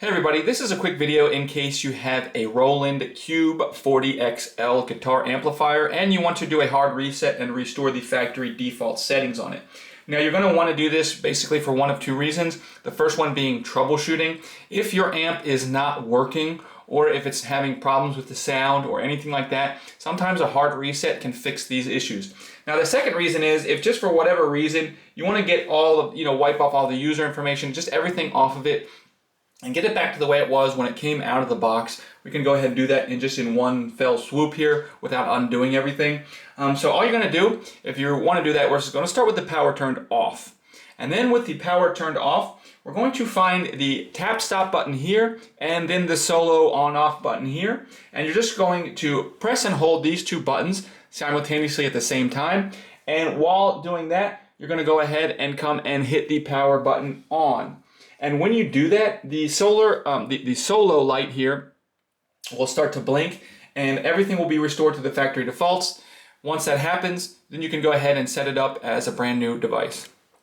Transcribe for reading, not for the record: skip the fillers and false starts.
Hey everybody, this is a quick video in case you have a Roland CUBE-40XL guitar amplifier and you want to do a hard reset and restore the factory default settings on it. Now you're going to want to do this basically for one of two reasons. The first one being troubleshooting. If your amp is not working or if it's having problems with the sound or anything like that, sometimes a hard reset can fix these issues. Now the second reason is if just for whatever reason you want to get all of, wipe off all the user information, just everything off of it, and get it back to the way it was when it came out of the box. We can go ahead and do that in one fell swoop here without undoing everything. So all you're going to do, if you want to do that, we're going to start with the power turned off. And then with the power turned off, we're going to find the tap stop button here and then the solo on off button here. And you're just going to press and hold these two buttons simultaneously at the same time. And while doing that, you're going to go ahead and come and hit the power button on. And when you do that, the solo light here will start to blink and everything will be restored to the factory defaults. Once that happens, then you can go ahead and set it up as a brand new device.